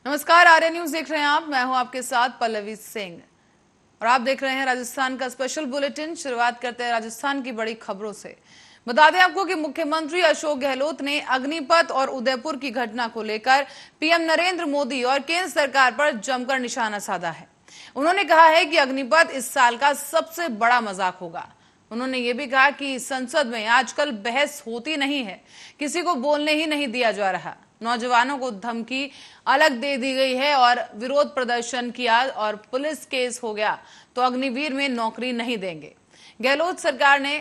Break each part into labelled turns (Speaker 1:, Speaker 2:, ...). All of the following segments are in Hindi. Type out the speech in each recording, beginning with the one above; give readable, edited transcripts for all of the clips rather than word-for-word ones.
Speaker 1: नमस्कार, आर्य न्यूज देख रहे हैं आप। मैं हूं आपके साथ पल्लवी सिंह और आप देख रहे हैं राजस्थान का स्पेशल बुलेटिन। शुरुआत करते हैं राजस्थान की बड़ी खबरों से। बता दें आपको कि मुख्यमंत्री अशोक गहलोत ने अग्निपथ और उदयपुर की घटना को लेकर पीएम नरेंद्र मोदी और केंद्र सरकार पर जमकर निशाना साधा है। उन्होंने कहा है कि अग्निपथ इस साल का सबसे बड़ा मजाक होगा। उन्होंने ये भी कहा कि संसद में आजकल बहस होती नहीं है, किसी को बोलने ही नहीं दिया जा रहा। नौजवानों को धमकी अलग दे दी गई है और विरोध प्रदर्शन किया और पुलिस केस हो गया तो अग्निवीर में नौकरी नहीं देंगे। गहलोत सरकार ने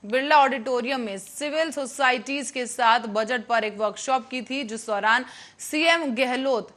Speaker 1: बिरला ऑडिटोरियम में सिविल सोसाइटीज के साथ बजट पर एक वर्कशॉप की थी, जिस दौरान सीएम गहलोत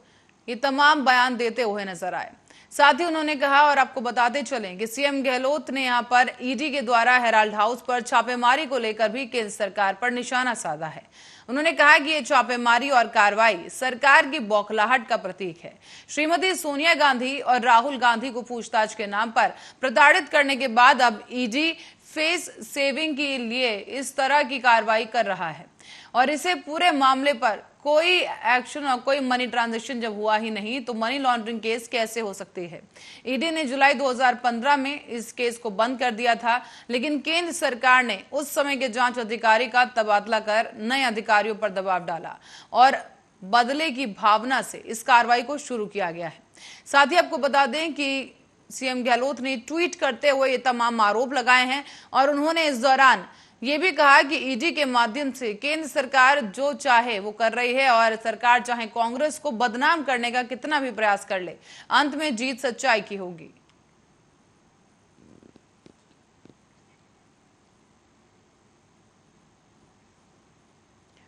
Speaker 1: ये तमाम बयान देते हुए नजर आए। साथ ही उन्होंने कहा, और आपको बताते चलें कि सीएम गहलोत ने यहां पर ईडी के द्वारा हेराल्ड हाउस पर छापेमारी को लेकर भी केंद्र सरकार पर निशाना साधा है। उन्होंने कहा कि ये छापेमारी और कार्रवाई सरकार की बौखलाहट का प्रतीक है। श्रीमती सोनिया गांधी और राहुल गांधी को पूछताछ के नाम पर प्रताड़ित करने के बाद अब ईडी फेस सेविंग के लिए इस तरह की कार्रवाई कर रहा है और इसे पूरे मामले पर कोई एक्शन और कोई मनी ट्रांजैक्शन जब हुआ ही नहीं तो मनी लॉन्ड्रिंग केस कैसे हो सकती है। ईडी ने जुलाई 2015 में इस केस को बंद कर दिया था, लेकिन केंद्र सरकार ने उस समय के जांच अधिकारी का तबादला कर नए अधिकारियों पर दबाव डाला और बदले की भावना से इस कार्रवाई को शुरू किया गया है। साथ ही आपको बता दें कि सीएम गहलोत ने ट्वीट करते हुए ये तमाम आरोप लगाए हैं और उन्होंने इस दौरान ये भी कहा कि ईडी के माध्यम से केंद्र सरकार जो चाहे वो कर रही है और सरकार चाहे कांग्रेस को बदनाम करने का कितना भी प्रयास कर ले, अंत में जीत सच्चाई की होगी।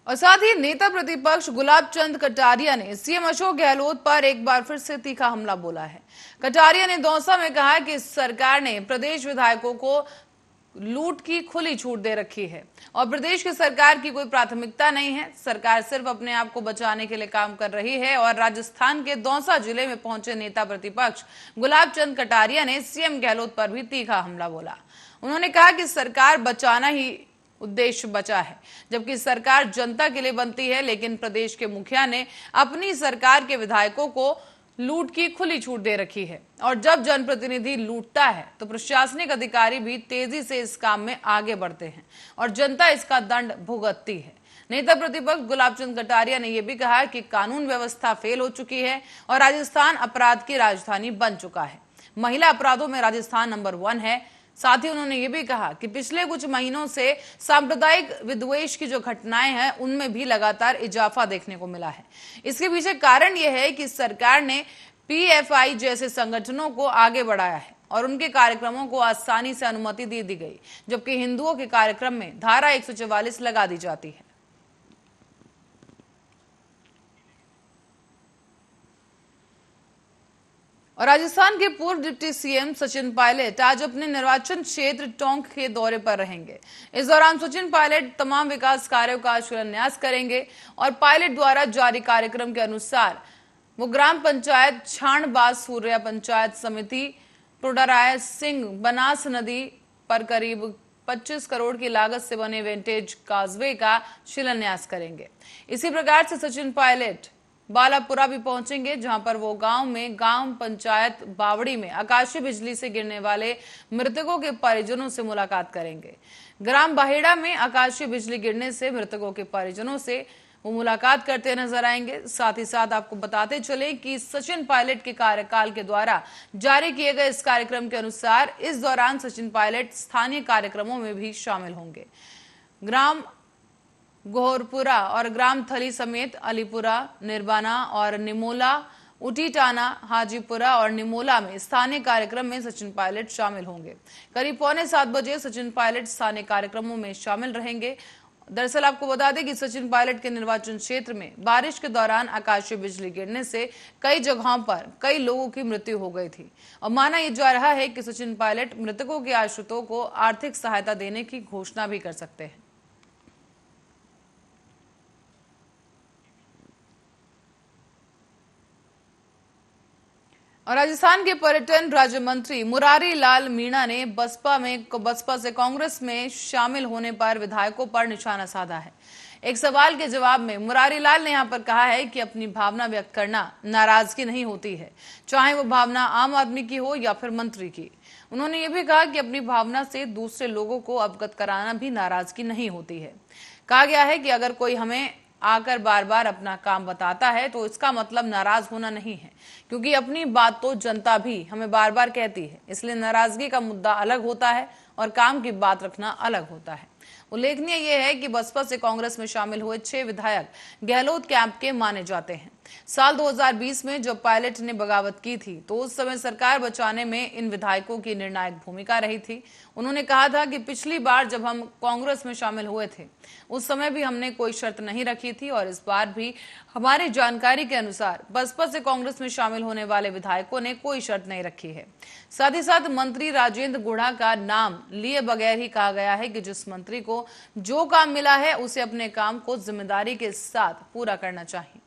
Speaker 1: और साथ ही नेता प्रतिपक्ष गुलाब चंद कटारिया ने सीएम अशोक गहलोत पर एक बार फिर से तीखा हमला बोला है। कटारिया ने दौसा में कहा कि सरकार ने प्रदेश विधायकों को लूट की खुली छूट दे रखी है और प्रदेश की सरकार की कोई प्राथमिकता नहीं है। सरकार सिर्फ अपने आप को बचाने के लिए काम कर रही है। और राजस्थान के दौसा जिले में पहुंचे नेता प्रतिपक्ष गुलाब चंद कटारिया ने सीएम गहलोत पर भी तीखा हमला बोला। उन्होंने कहा कि सरकार बचाना ही उद्देश्य बचा है, जबकि सरकार जनता के लिए बनती है, लेकिन प्रदेश के मुखिया ने अपनी सरकार के विधायकों को लूट की खुली छूट दे रखी है। और जब जनप्रतिनिधि लूटता है तो प्रशासनिक अधिकारी भी तेजी से इस काम में आगे बढ़ते हैं और जनता इसका दंड भुगतती है। नेता प्रतिपक्ष गुलाब चंद कटारिया ने यह भी कहा कि कानून व्यवस्था फेल हो चुकी है और राजस्थान अपराध की राजधानी बन चुका है। महिला अपराधों में राजस्थान नंबर 1 है। साथ ही उन्होंने ये भी कहा कि पिछले कुछ महीनों से सांप्रदायिक विद्वेष की जो घटनाएं हैं उनमें भी लगातार इजाफा देखने को मिला है। इसके पीछे कारण यह है कि सरकार ने पीएफआई जैसे संगठनों को आगे बढ़ाया है और उनके कार्यक्रमों को आसानी से अनुमति दे दी गई, जबकि हिंदुओं के कार्यक्रम में धारा 144 लगा दी जाती है। और राजस्थान के पूर्व डिप्टी सीएम सचिन पायलट आज अपने निर्वाचन क्षेत्र टोंक के दौरे पर रहेंगे। इस दौरान सचिन पायलट तमाम विकास कार्यों का शिलान्यास करेंगे और पायलट द्वारा जारी कार्यक्रम के अनुसार वो ग्राम पंचायत छाणबास सूर्या पंचायत समिति टोडाराय सिंह बनास नदी पर करीब 25 करोड़ की लागत से बने विंटेज काजवे का शिलान्यास करेंगे। इसी प्रकार से सचिन पायलट बालापुरा भी पहुंचेंगे, जहां पर वो गांव में ग्राम पंचायत बावड़ी में आकाशीय बिजली से गिरने वाले मृतकों के परिजनों से मुलाकात करेंगे। ग्राम बाहेड़ा में आकाशीय बिजली गिरने से मृतकों के परिजनों से वो मुलाकात करते नजर आएंगे। साथ ही साथ आपको बताते चले कि सचिन पायलट के कार्यकाल के द्वारा जारी किए गए इस कार्यक्रम के अनुसार इस दौरान सचिन पायलट स्थानीय कार्यक्रमों में भी शामिल होंगे। ग्राम गोहरपुरा और ग्राम थली समेत अलीपुरा, निर्बाना और निमोला, उटीटाना, हाजीपुरा और निमोला में स्थानीय कार्यक्रम में सचिन पायलट शामिल होंगे। करीब 6:45 बजे सचिन पायलट स्थानीय कार्यक्रमों में शामिल रहेंगे। दरअसल आपको बता दें कि सचिन पायलट के निर्वाचन क्षेत्र में बारिश के दौरान आकाशीय बिजली गिरने से कई जगहों पर कई लोगों की मृत्यु हो गई थी और माना यह जा रहा है कि सचिन पायलट मृतकों के आश्रितों को आर्थिक सहायता देने की घोषणा भी कर सकते हैं। और राजस्थान के पर्यटन राज्य मंत्री मुरारी लाल मीणा ने बसपा से कांग्रेस में शामिल होने पर विधायकों पर निशाना साधा है। एक सवाल के जवाब में मुरारी लाल ने यहाँ पर कहा है कि अपनी भावना व्यक्त करना नाराजगी नहीं होती है, चाहे वो भावना आम आदमी की हो या फिर मंत्री की। उन्होंने ये भी कहा कि अपनी भावना से दूसरे लोगों को अवगत कराना भी नाराजगी नहीं होती है। कहा गया है कि अगर कोई हमें आकर बार बार अपना काम बताता है तो इसका मतलब नाराज होना नहीं है, क्योंकि अपनी बात तो जनता भी हमें बार बार कहती है। इसलिए नाराजगी का मुद्दा अलग होता है और काम की बात रखना अलग होता है। उल्लेखनीय यह है कि बसपा से कांग्रेस में शामिल हुए 6 विधायक गहलोत कैंप के माने जाते हैं। साल 2020 में जब पायलट ने बगावत की थी तो उस समय सरकार बचाने में इन विधायकों की निर्णायक भूमिका रही थी। उन्होंने कहा था कि पिछली बार जब हम कांग्रेस में शामिल हुए थे उस समय भी हमने कोई शर्त नहीं रखी थी और इस बार भी हमारी जानकारी के अनुसार बसपा से कांग्रेस में शामिल होने वाले विधायकों ने कोई शर्त नहीं रखी है। साथ ही साथ मंत्री राजेंद्र गुढ़ा का नाम लिए बगैर ही कहा गया है कि जिस मंत्री को जो काम मिला है उसे अपने काम को जिम्मेदारी के साथ पूरा करना चाहिए।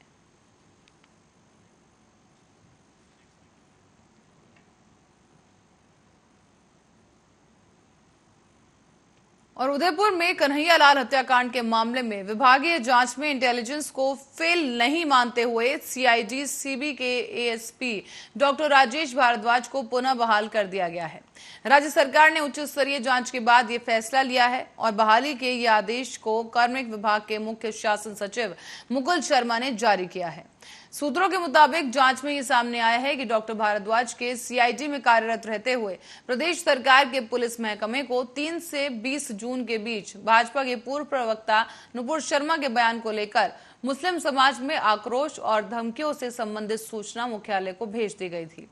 Speaker 1: और उदयपुर में कन्हैयालाल हत्याकांड के मामले में विभागीय जांच में इंटेलिजेंस को फेल नहीं मानते हुए सीआईडी सीबी के एएसपी डॉक्टर राजेश भारद्वाज को पुनः बहाल कर दिया गया है। राज्य सरकार ने उच्च स्तरीय जांच के बाद ये फैसला लिया है और बहाली के ये आदेश को कार्मिक विभाग के मुख्य शासन सचिव मुकुल शर्मा ने जारी किया है। सूत्रों के मुताबिक जांच में ये सामने आया है कि डॉक्टर भारद्वाज के सीआईडी में कार्यरत रहते हुए प्रदेश सरकार के पुलिस महकमे को 3 से 20 जून के बीच भाजपा के पूर्व प्रवक्ता नुपुर शर्मा के बयान को लेकर मुस्लिम समाज में आक्रोश और धमकियों से संबंधित सूचना मुख्यालय को भेज दी गई थी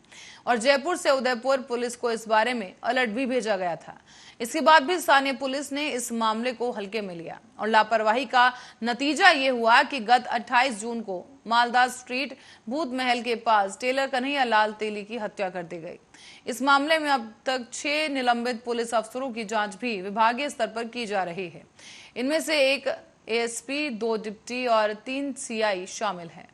Speaker 1: और जयपुर से उदयपुर पुलिस को इस बारे में अलर्ट भी भेजा गया था। इसके बाद भी स्थानीय पुलिस ने इस मामले को हल्के में लिया और लापरवाही का नतीजा ये हुआ कि गत 28 जून को मालदा स्ट्रीट भूत महल के पास टेलर कन्हैयालाल तेली की हत्या कर दी गई। इस मामले में अब तक 6 निलंबित पुलिस अफसरों की जांच भी विभागीय स्तर पर की जा रही है। इनमें से एक एएसपी, 2 डिप्टी और 3 सीआई शामिल हैं।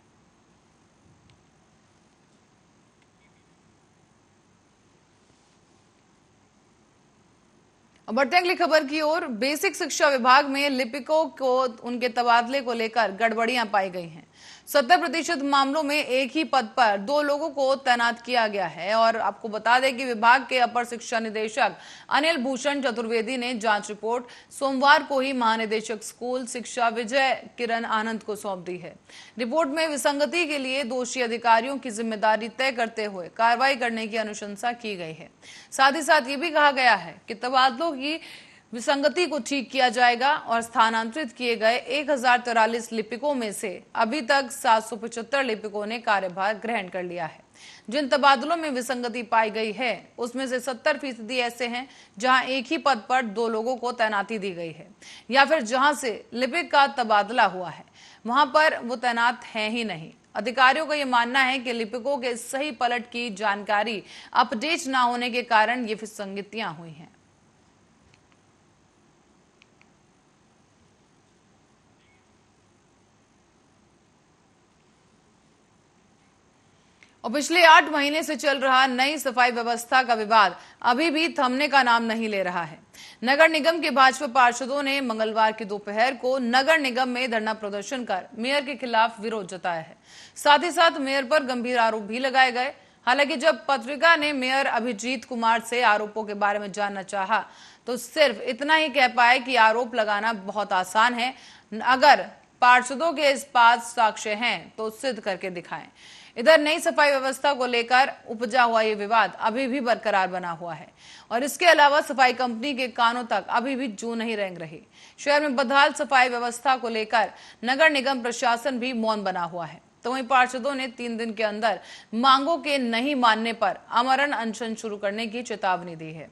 Speaker 1: और बढ़ते हैं अगली खबर की ओर। बेसिक शिक्षा विभाग में लिपिकों को उनके तबादले को लेकर गड़बड़ियां पाई गई हैं। 70% मामलों में एक ही पद पर 2 लोगों को तैनात किया गया है और आपको बता दें कि विभाग के अपर शिक्षा निदेशक अनिल भूषण चतुर्वेदी ने जांच रिपोर्ट सोमवार को ही महानिदेशक स्कूल शिक्षा विजय किरण आनंद को सौंप दी है। रिपोर्ट में विसंगति के लिए दोषी अधिकारियों की जिम्मेदारी तय करते हुए कार्रवाई करने की अनुशंसा की गई है। साथ ही साथ ये भी कहा गया है कि तबादलों की विसंगति को ठीक किया जाएगा और स्थानांतरित किए गए 1043 लिपिकों में से अभी तक 775 लिपिकों ने कार्यभार ग्रहण कर लिया है। जिन तबादलों में विसंगति पाई गई है उसमें से 70% ऐसे हैं जहां एक ही पद पर 2 लोगों को तैनाती दी गई है या फिर जहां से लिपिक का तबादला हुआ है वहां पर वो तैनात है ही नहीं। अधिकारियों का यह मानना है कि लिपिकों के सही पलट की जानकारी अपडेट न होने के कारण ये विसंगतियां हुई हैं। और पिछले 8 महीने से चल रहा नई सफाई व्यवस्था का विवाद अभी भी थमने का नाम नहीं ले रहा है। नगर निगम के भाजपा पार्षदों ने मंगलवार की दोपहर को नगर निगम में धरना प्रदर्शन कर मेयर के खिलाफ विरोध जताया है। साथ ही साथ मेयर पर गंभीर आरोप भी लगाए गए। हालांकि जब पत्रिका ने मेयर अभिजीत कुमार से आरोपों के बारे में जानना चाहा तो सिर्फ इतना ही कह पाए कि आरोप लगाना बहुत आसान है, अगर पार्षदों के इस पास साक्ष्य हैं तो सिद्ध करके दिखाएं। इधर नई सफाई व्यवस्था को लेकर उपजा हुआ ये विवाद अभी भी बरकरार बना हुआ है और इसके अलावा सफाई कंपनी के कानों तक अभी भी जू नहीं रेंग रही। शहर में बदहाल सफाई व्यवस्था को लेकर नगर निगम प्रशासन भी मौन बना हुआ है। तो वहीं पार्षदों ने 3 दिन के अंदर मांगों के नहीं मानने पर आमरण अनशन शुरू करने की चेतावनी दी है।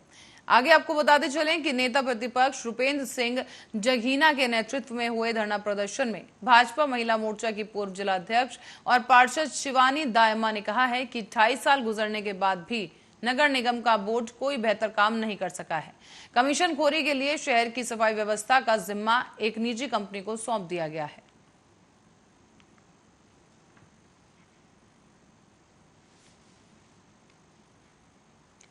Speaker 1: आगे आपको बताते चलें कि नेता प्रतिपक्ष रूपेंद्र सिंह जघीना के नेतृत्व में हुए धरना प्रदर्शन में भाजपा महिला मोर्चा की पूर्व जिलाध्यक्ष और पार्षद शिवानी दायमा ने कहा है कि 28 साल गुजरने के बाद भी नगर निगम का बोर्ड कोई बेहतर काम नहीं कर सका है। कमीशन खोरी के लिए शहर की सफाई व्यवस्था का जिम्मा एक निजी कंपनी को सौंप दिया गया है।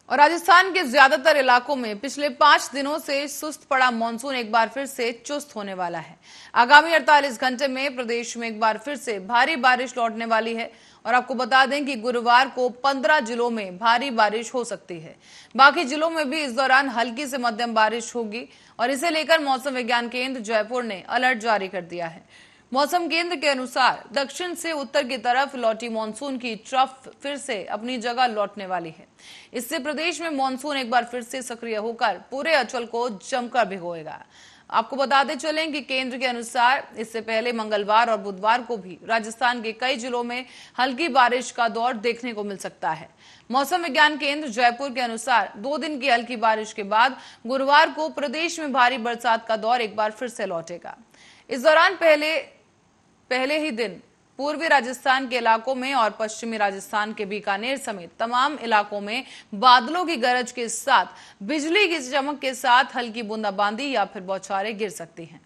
Speaker 1: और राजस्थान के ज्यादातर इलाकों में पिछले 5 दिनों से सुस्त पड़ा मानसून एक बार फिर से चुस्त होने वाला है। आगामी 48 घंटे में प्रदेश में एक बार फिर से भारी बारिश लौटने वाली है और आपको बता दें कि गुरुवार को 15 जिलों में भारी बारिश हो सकती है। बाकी जिलों में भी इस दौरान हल्की से मध्यम बारिश होगी और इसे लेकर मौसम विज्ञान केंद्र जयपुर ने अलर्ट जारी कर दिया है। मौसम केंद्र के अनुसार दक्षिण से उत्तर की तरफ लौटी मानसून की ट्रफ फिर से अपनी जगह लौटने वाली है। इससे प्रदेश में मानसून एक बार फिर से सक्रिय होकर पूरे अंचल को जमकर भिगोएगा। आपको बताते चलें कि केंद्र के अनुसार इससे पहले मंगलवार और बुधवार को भी राजस्थान के कई जिलों में हल्की बारिश का दौर देखने को मिल सकता है। मौसम विज्ञान केंद्र जयपुर के अनुसार 2 दिन की हल्की बारिश के बाद गुरुवार को प्रदेश में भारी बरसात का दौर एक बार फिर से लौटेगा। इस दौरान पहले ही दिन पूर्वी राजस्थान के इलाकों में और पश्चिमी राजस्थान के बीकानेर समेत तमाम इलाकों में बादलों की गरज के साथ बिजली की चमक के साथ हल्की बूंदाबांदी या फिर बौछारें गिर सकती हैं।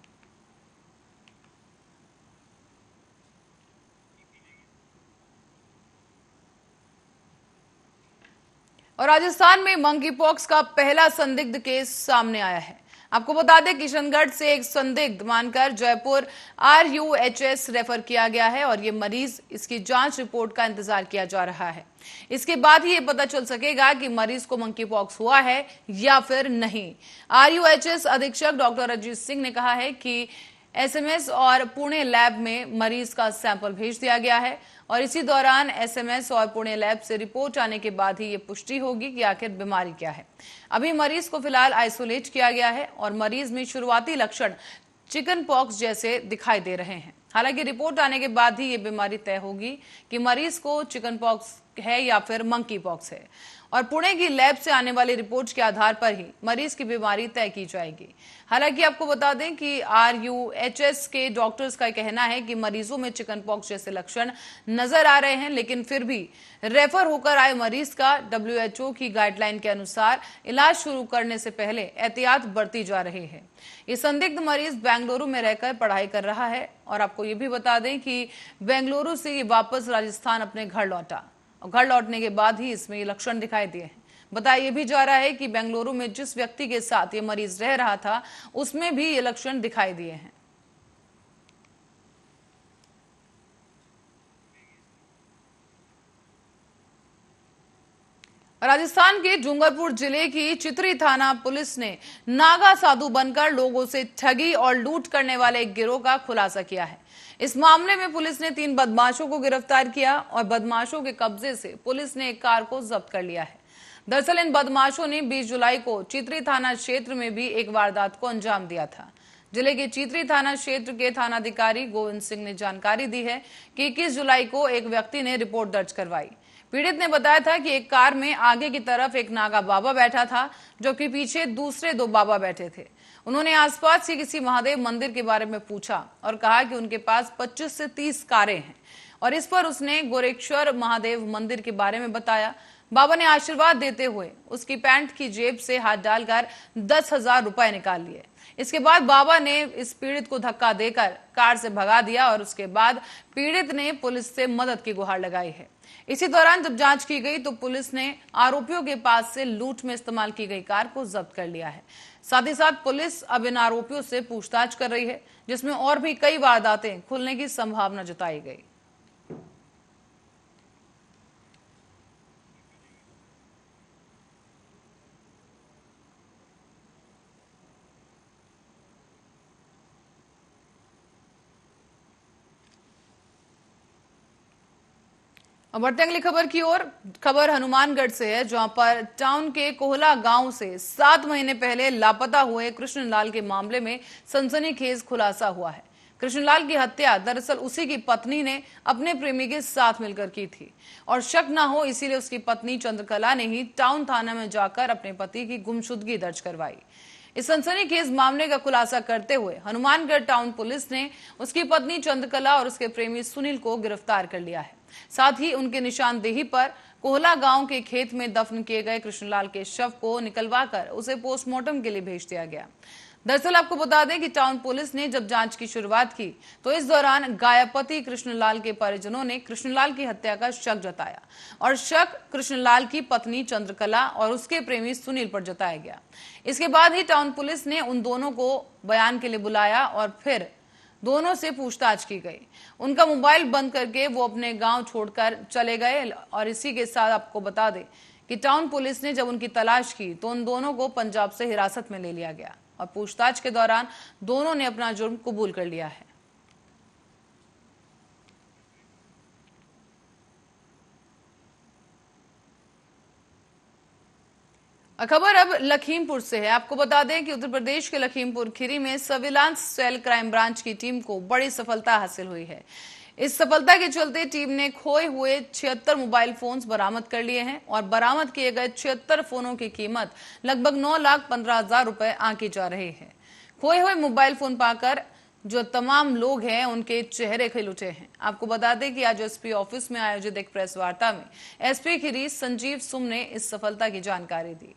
Speaker 1: और राजस्थान में मंकी पॉक्स का पहला संदिग्ध केस सामने आया है। आपको बता दें किशनगढ़ से एक संदिग्ध मानकर जयपुर RUHS रेफर किया गया है और ये मरीज इसकी जांच रिपोर्ट का इंतजार किया जा रहा है। इसके बाद ही ये पता चल सकेगा कि मरीज को मंकी पॉक्स हुआ है या फिर नहीं। RUHS अधीक्षक डॉक्टर अजीत सिंह ने कहा है कि SMS और पुणे लैब में मरीज का सैंपल भेज दिया गया है और इसी दौरान SMS और पुणे लैब से रिपोर्ट आने के बाद ही ये पुष्टि होगी कि आखिर बीमारी क्या है। अभी मरीज को फिलहाल आइसोलेट किया गया है और मरीज में शुरुआती लक्षण चिकन पॉक्स जैसे दिखाई दे रहे हैं। हालांकि रिपोर्ट आने के बाद ही ये बीमारी तय होगी कि मरीज को चिकन पॉक्स है या फिर मंकी पॉक्स है और पुणे की लैब से आने वाली रिपोर्ट के आधार पर ही मरीज की बीमारी तय की जाएगी। हालांकि आपको बता दें कि RUHS के डॉक्टर्स का कहना है कि मरीजों में चिकन पॉक्स जैसे लक्षण नजर आ रहे हैं, लेकिन फिर भी रेफर होकर आए मरीज का WHO की गाइडलाइन के अनुसार इलाज शुरू करने से पहले एहतियात बरती जा रही है। ये संदिग्ध मरीज बेंगलुरु में रहकर पढ़ाई कर रहा है और आपको ये भी बता दें कि बेंगलुरु से ये वापस राजस्थान अपने घर लौटा और घर लौटने के बाद ही इसमें ये लक्षण दिखाई दिए हैं। बताया ये भी जा रहा है कि बेंगलुरु में जिस व्यक्ति के साथ ये मरीज रह रहा था उसमें भी ये लक्षण दिखाई दिए हैं। राजस्थान के डूंगरपुर जिले की चितरी थाना पुलिस ने नागा साधु बनकर लोगों से ठगी और लूट करने वाले एक गिरोह का खुलासा किया है। इस मामले में पुलिस ने 3 बदमाशों को गिरफ्तार किया और बदमाशों के कब्जे से पुलिस ने एक कार को जब्त कर लिया है। दरअसल इन बदमाशों ने 20 जुलाई को चितरी थाना क्षेत्र में भी एक वारदात को अंजाम दिया था। जिले के चितरी थाना क्षेत्र के थानाधिकारी गोविंद सिंह ने जानकारी दी है कि 21 जुलाई को एक व्यक्ति ने रिपोर्ट दर्ज करवाई। पीड़ित ने बताया था कि एक कार में आगे की तरफ एक नागा बाबा बैठा था, जबकि पीछे दूसरे 2 बाबा बैठे थे। उन्होंने आसपास के किसी महादेव मंदिर के बारे में पूछा और कहा कि उनके पास 25 से 30 कारें हैं और इस पर उसने गोरेश्वर महादेव मंदिर के बारे में बताया। बाबा ने आशीर्वाद देते हुए उसकी पैंट की जेब से हाथ डालकर 10,000 रुपए निकाल लिए। इसके बाद बाबा ने इस पीड़ित को धक्का देकर कार से भगा दिया और उसके बाद पीड़ित ने पुलिस से मदद की गुहार लगाई है। इसी दौरान जब जांच की गई तो पुलिस ने आरोपियों के पास से लूट में इस्तेमाल की गई कार को जब्त कर लिया है। साथ ही साथ पुलिस अब इन आरोपियों से पूछताछ कर रही है, जिसमें और भी कई वारदातें खुलने की संभावना जताई गई। अब बढ़ते अगली खबर की ओर। खबर हनुमानगढ़ से है, जहां पर टाउन के कोहला गांव से 7 महीने पहले लापता हुए कृष्णलाल के मामले में सनसनीखेज खुलासा हुआ है। कृष्णलाल की हत्या दरअसल उसी की पत्नी ने अपने प्रेमी के साथ मिलकर की थी और शक न हो इसीलिए उसकी पत्नी चंद्रकला ने ही टाउन थाना में जाकर अपने पति की गुमशुदगी दर्ज करवाई। इस सनसनीखेज मामले का खुलासा करते हुए हनुमानगढ़ टाउन पुलिस ने उसकी पत्नी चंद्रकला और उसके प्रेमी सुनील को गिरफ्तार कर लिया है। साथ ही उनके निशानदेही पर कोहला गांव के खेत में दफन किए गए कृष्णलाल के शव को निकलवाकर उसे पोस्टमार्टम के लिए भेज दिया गया। दरअसल आपको बता दें कि टाउन पुलिस ने जब जांच की शुरुआत की तो इस दौरान गायब पति कृष्णलाल के परिजनों ने कृष्णलाल की हत्या का शक जताया और शक कृष्णलाल की पत्नी चंद्रकला और उसके प्रेमी सुनील पर जताया गया। इसके बाद ही टाउन पुलिस ने उन दोनों को बयान के लिए बुलाया और फिर दोनों से पूछताछ की गई। उनका मोबाइल बंद करके वो अपने गांव छोड़कर चले गए और इसी के साथ आपको बता दें कि टाउन पुलिस ने जब उनकी तलाश की तो उन दोनों को पंजाब से हिरासत में ले लिया गया और पूछताछ के दौरान दोनों ने अपना जुर्म कबूल कर लिया है। खबर अब लखीमपुर से है। आपको बता दें कि उत्तर प्रदेश के लखीमपुर खीरी में सर्विलांस सेल क्राइम ब्रांच की टीम को बड़ी सफलता हासिल हुई है। इस सफलता के चलते टीम ने खोए हुए 76 मोबाइल फोन्स बरामद कर लिए हैं और बरामद किए गए 76 फोनों की कीमत लगभग 9,15,000 रुपए आंकी जा रही है। खोए हुए मोबाइल फोन पाकर जो तमाम लोग हैं उनके चेहरे खिल उठे हैं। आपको बता दें कि आज एसपी ऑफिस में आयोजित एक प्रेस वार्ता में एसपी खीरी संजीव सुम ने इस सफलता की जानकारी दी।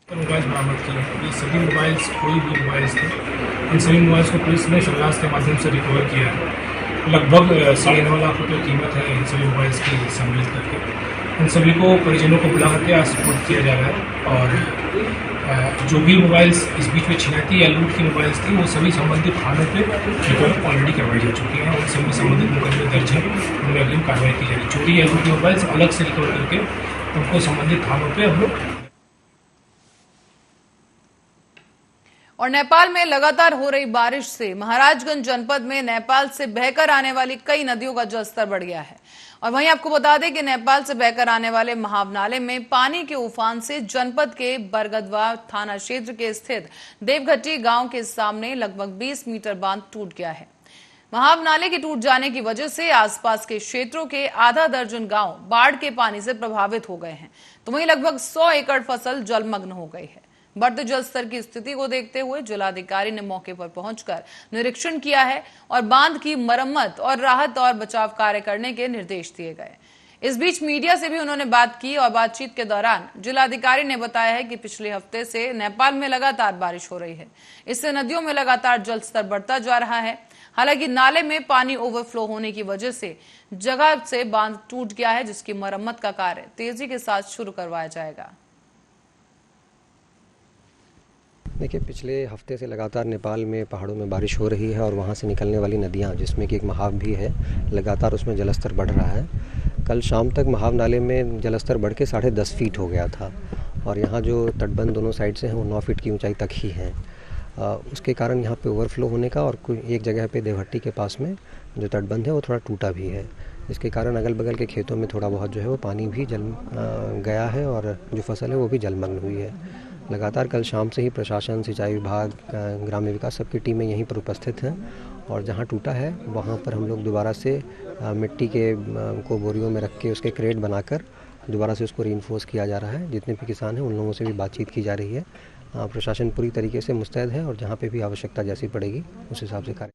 Speaker 2: मोबाइल बरामद किए। ये सभी मोबाइल्स कोई भी मोबाइल्स थे। इन सभी मोबाइल्स को पुलिस ने सर्विलांस के माध्यम से रिकवर किया है। लगभग 9.5 लाख रुपये कीमत है इन सभी मोबाइल्स की सम्मिलित करके। इन सभी को परिजनों को बुला करके आज सपोर्ट किया जा रहा है और जो भी मोबाइल्स इस बीच में छिनैती या लूट की मोबाइल्स थी वो सभी संबंधित थानों पे रिकवर ऑलरेडी करवाई जा चुकी हैं और सभी संबंधित मुकदमे दर्ज है, उनमें अग्रिम कार्रवाई की जाएगी। चोरी या लूट की मोबाइल्स अलग से रिकवर करके उनको संबंधित थानों पर हम लोग।
Speaker 1: और नेपाल में लगातार हो रही बारिश से महाराजगंज जनपद में नेपाल से बहकर आने वाली कई नदियों का जलस्तर बढ़ गया है। और वहीं आपको बता दें कि नेपाल से बहकर आने वाले महाव नाले में पानी के उफान से जनपद के बरगदवा थाना क्षेत्र के स्थित देवघट्टी गांव के सामने लगभग 20 मीटर बांध टूट गया है। महाव नाले के टूट जाने की वजह से आसपास के क्षेत्रों के आधा दर्जन गांव बाढ़ के पानी से प्रभावित हो गए हैं, तो वहीं लगभग 100 एकड़ फसल जलमग्न हो गई है। बढ़ते जल स्तर की स्थिति को देखते हुए जिलाधिकारी ने मौके पर पहुंचकर निरीक्षण किया है और बांध की मरम्मत और राहत और बचाव कार्य करने के निर्देश दिए गए। इस बीच मीडिया से भी उन्होंने बात की और बातचीत के दौरान जिलाधिकारी ने बताया है कि पिछले हफ्ते से नेपाल में लगातार बारिश हो रही है। इससे नदियों में लगातार जल स्तर बढ़ता जा रहा है। हालांकि नाले में पानी ओवरफ्लो होने की वजह से जगह से बांध टूट गया है, जिसकी मरम्मत का कार्य तेजी के साथ शुरू करवाया जाएगा।
Speaker 3: देखिए, पिछले हफ्ते से लगातार नेपाल में पहाड़ों में बारिश हो रही है और वहाँ से निकलने वाली नदियाँ, जिसमें कि एक महाव भी है, लगातार उसमें जलस्तर बढ़ रहा है। कल शाम तक महाव नाले में जलस्तर बढ़ के 10.5 फीट हो गया था और यहाँ जो तटबंध दोनों साइड से हैं वो 9 फीट की ऊंचाई तक ही हैं। उसके कारण यहाँ पे ओवरफ्लो होने का और एक जगह पे देवहट्टी के पास में जो तटबंध है वो थोड़ा टूटा भी है, जिसके कारण अगल बगल के खेतों में थोड़ा बहुत जो है वो पानी भी जल गया है और जो फसल है वो भी जलमग्न हुई है। लगातार कल शाम से ही प्रशासन, सिंचाई विभाग, ग्राम्य विकास सबकी टीमें यहीं पर उपस्थित हैं और जहां टूटा है वहां पर हम लोग दोबारा से मिट्टी के को बोरियों में रख के उसके क्रेट बनाकर दोबारा से उसको रीइंफोर्स किया जा रहा है। जितने भी किसान हैं उन लोगों से भी बातचीत की जा रही है। प्रशासन पूरी तरीके से मुस्तैद है और जहाँ पे भी आवश्यकता जैसी पड़ेगी उस हिसाब से कार्य।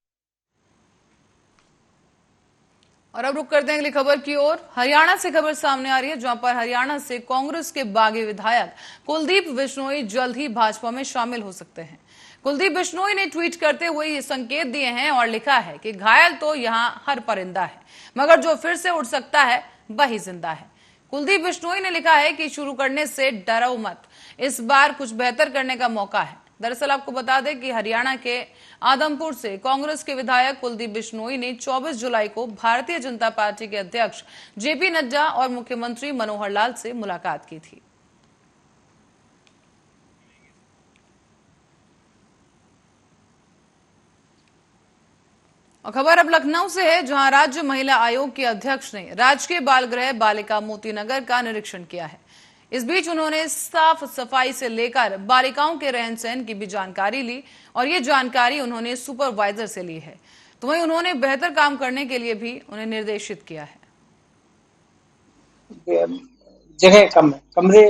Speaker 1: और अब रुक करते हैं अगली खबर की ओर। हरियाणा से खबर सामने आ रही है, जहां पर हरियाणा से कांग्रेस के बागी विधायक कुलदीप बिश्नोई जल्द ही भाजपा में शामिल हो सकते हैं। कुलदीप बिश्नोई ने ट्वीट करते हुए ये संकेत दिए हैं और लिखा है कि घायल तो यहां हर परिंदा है, मगर जो फिर से उड़ सकता है वही जिंदा है। कुलदीप बिश्नोई ने लिखा है कि शुरू करने से डरो मत, इस बार कुछ बेहतर करने का मौका है। दरअसल आपको बता दें कि हरियाणा के आदमपुर से कांग्रेस के विधायक कुलदीप बिश्नोई ने 24 जुलाई को भारतीय जनता पार्टी के अध्यक्ष जेपी नड्डा और मुख्यमंत्री मनोहर लाल से मुलाकात की थी। और खबर अब लखनऊ से है, जहां राज्य महिला आयोग के अध्यक्ष ने राजकीय बाल गृह बालिका मोती नगर का निरीक्षण किया है। इस बीच उन्होंने साफ सफाई से लेकर बालिकाओं के रहन सहन की भी जानकारी ली और ये जानकारी उन्होंने सुपरवाइजर से ली है। तो वहीं उन्होंने बेहतर काम करने के लिए भी उन्हें निर्देशित किया है।
Speaker 4: जगह कम है, कमरे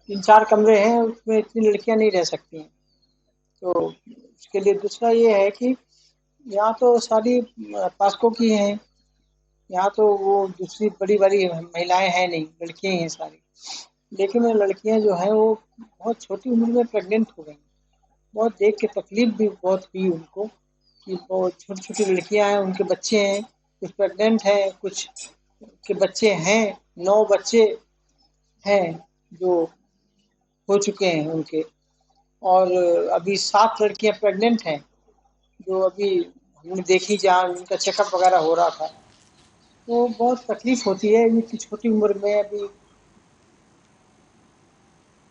Speaker 4: 3-4 कमरे हैं, उसमें इतनी लड़कियां नहीं रह सकती हैं। तो उसके लिए दूसरा ये है कि यहाँ तो सारी पास्को की हैं, यहाँ तो वो दूसरी बड़ी बड़ी महिलाएं हैं नहीं, लड़कियां ही हैं सारी। लेकिन वो लड़कियां जो हैं वो बहुत छोटी उम्र में प्रेग्नेंट हो गई। बहुत देख के तकलीफ भी बहुत हुई उनको कि बहुत छोटी-छोटी लड़कियां हैं, उनके बच्चे हैं, कुछ प्रेग्नेंट हैं, कुछ के बच्चे हैं, 9 बच्चे हैं जो हो चुके हैं उनके, और अभी 7 लड़कियां प्रेग्नेंट हैं जो अभी हमने देखी जहाँ उनका चेकअप वगैरह हो रहा था। तो बहुत तकलीफ होती है इतनी छोटी उम्र में अभी